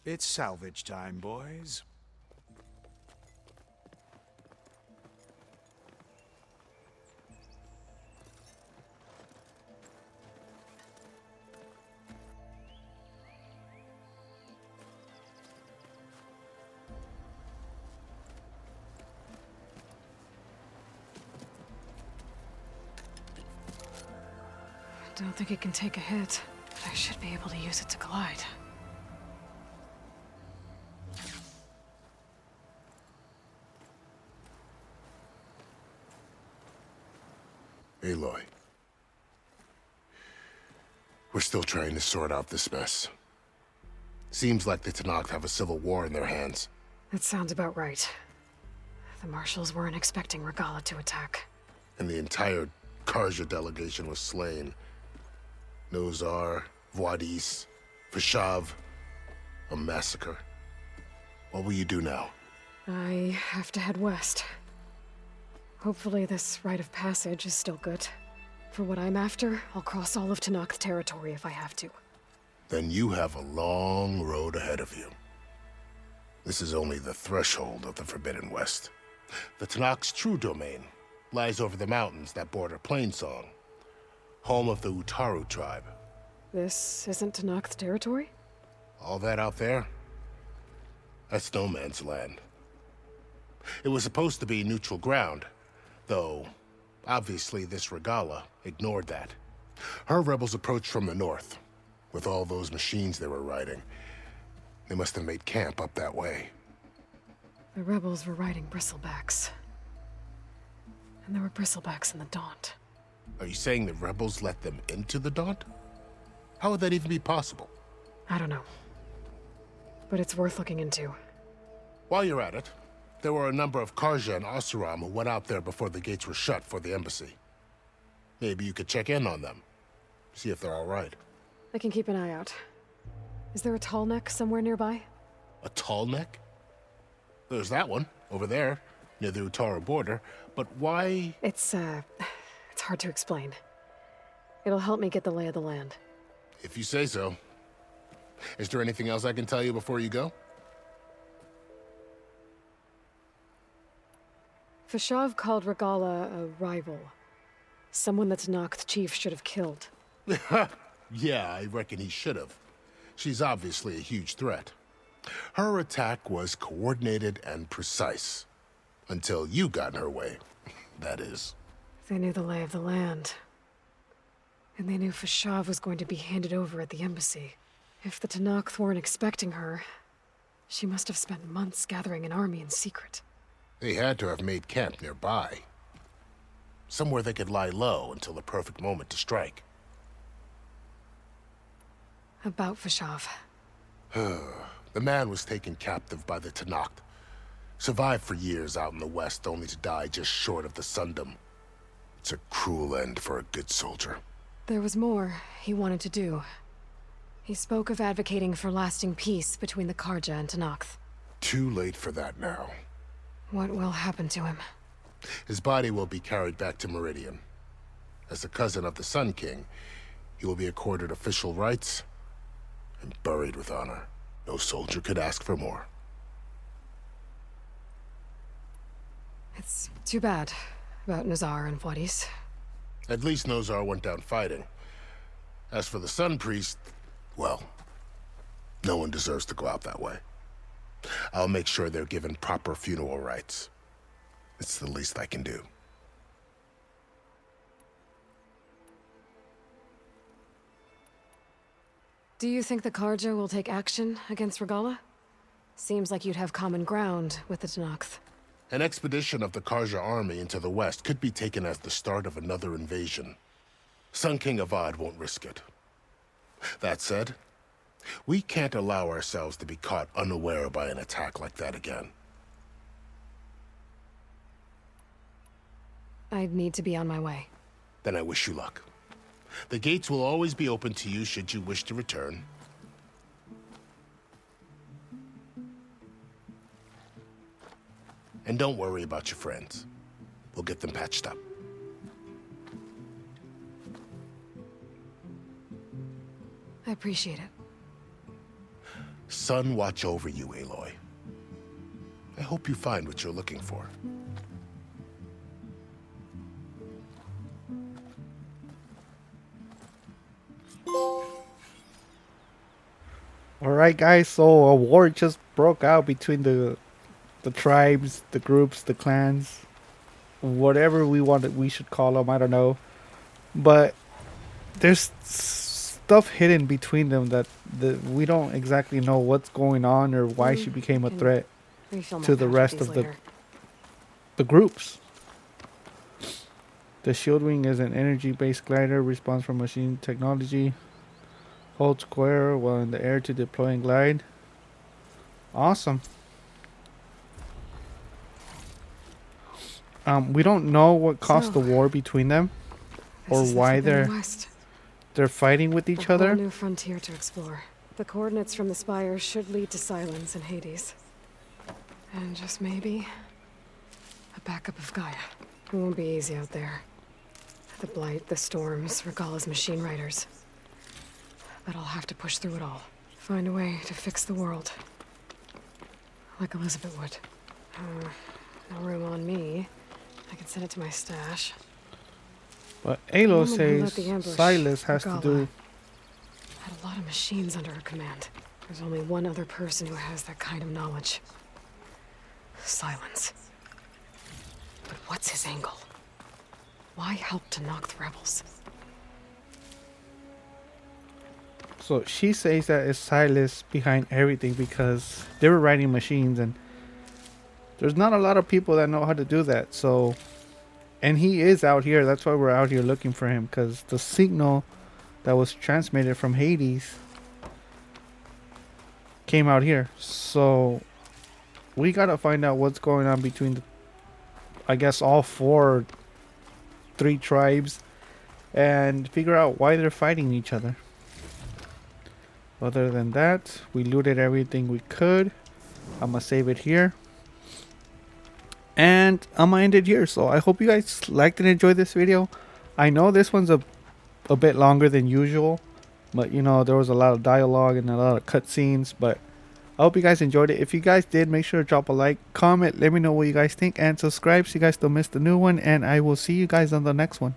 It's salvage time, boys. I don't think it can take a hit, but I should be able to use it to glide. Aloy. We're still trying to sort out this mess. Seems like the Tenakth have a civil war in their hands. That sounds about right. The marshals weren't expecting Regala to attack. And the entire Karja delegation was slain. Nozar, Voidis, Vashav. A massacre. What will you do now? I have to head west. Hopefully this rite of passage is still good. For what I'm after, I'll cross all of Tenakth territory if I have to. Then you have a long road ahead of you. This is only the threshold of the Forbidden West. The Tenakth's true domain lies over the mountains that border Plainsong, home of the Utaru tribe. This isn't Tenakth territory? All that out there? That's no man's land. It was supposed to be neutral ground, though obviously this Regala ignored that. Her rebels approached from the north, with all those machines they were riding. They must have made camp up that way. The rebels were riding bristlebacks. And there were bristlebacks in the Daunt. Are you saying the rebels let them into the Daunt? How would that even be possible? I don't know. But it's worth looking into. While you're at it, there were a number of Karja and Oseram who went out there before the gates were shut for the embassy. Maybe you could check in on them. See if they're all right. I can keep an eye out. Is there a tall neck somewhere nearby? A tall neck? There's that one, over there, near the Utaru border. But why? It's hard to explain. It'll help me get the lay of the land. If you say so. Is there anything else I can tell you before you go? Vashav called Regala a rival. Someone that Tenakth chief should have killed. Yeah, I reckon he should have. She's obviously a huge threat. Her attack was coordinated and precise. Until you got in her way, that is. They knew the lay of the land. And they knew Vashav was going to be handed over at the embassy. If the Tenakth weren't expecting her, she must have spent months gathering an army in secret. They had to have made camp nearby. Somewhere they could lie low until the perfect moment to strike. About Fashav. The man was taken captive by the Tanakh. Survived for years out in the west, only to die just short of the Sundom. It's a cruel end for a good soldier. There was more he wanted to do. He spoke of advocating for lasting peace between the Karja and Tanakh. Too late for that now. What will happen to him? His body will be carried back to Meridian. As a cousin of the Sun King, he will be accorded official rights and buried with honor. No soldier could ask for more. It's too bad about Nazar and Wadis. At least Nozar went down fighting. As for the Sun Priest, well, no one deserves to go out that way. I'll make sure they're given proper funeral rites. It's the least I can do. Do you think the Karja will take action against Regala? Seems like you'd have common ground with the Tanakh. An expedition of the Karja army into the west could be taken as the start of another invasion. Sun King Avad won't risk it. That said, we can't allow ourselves to be caught unaware by an attack like that again. I'd need to be on my way. Then I wish you luck. The gates will always be open to you should you wish to return. And don't worry about your friends. We'll get them patched up. I appreciate it. Sun watch over you, Aloy. I hope you find what you're looking for. Alright guys, so a war just broke out between the tribes, the groups, the clans, whatever we should call them, I don't know. But there's stuff hidden between them that we don't exactly know what's going on or why she became a threat to the rest of the groups. The Shield Wing is an energy-based glider, responds from machine technology. Hold square while in the air to deploy and glide. Awesome. We don't know what caused the war between them, or why they're fighting with each other. A whole new frontier to explore. The coordinates from the spire should lead to Silence and Hades, and just maybe a backup of Gaia. It won't be easy out there. The blight, the storms, Regala's machine riders. But I'll have to push through it all. Find a way to fix the world, like Elizabeth would. No room on me. I can send it to my stash. But Aloy says Silas has to do. Had a lot of machines under her command. There's only one other person who has that kind of knowledge. Silence. But what's his angle? Why help to knock the rebels? So she says that it's Silas behind everything because they were riding machines and there's not a lot of people that know how to do that. So, and he is out here. That's why we're out here looking for him, because the signal that was transmitted from Hades came out here. So we gotta find out what's going on between the, I guess, all three tribes, and figure out why they're fighting each other. Other than that, we looted everything we could. I'm gonna save it here. And I'm gonna end it here. So I hope you guys liked and enjoyed this video. I know this one's a bit longer than usual, but you know, there was a lot of dialogue and a lot of cutscenes. But I hope you guys enjoyed it. If you guys did, make sure to drop a like, comment, let me know what you guys think, and subscribe so you guys don't miss the new one. And I will see you guys on the next one.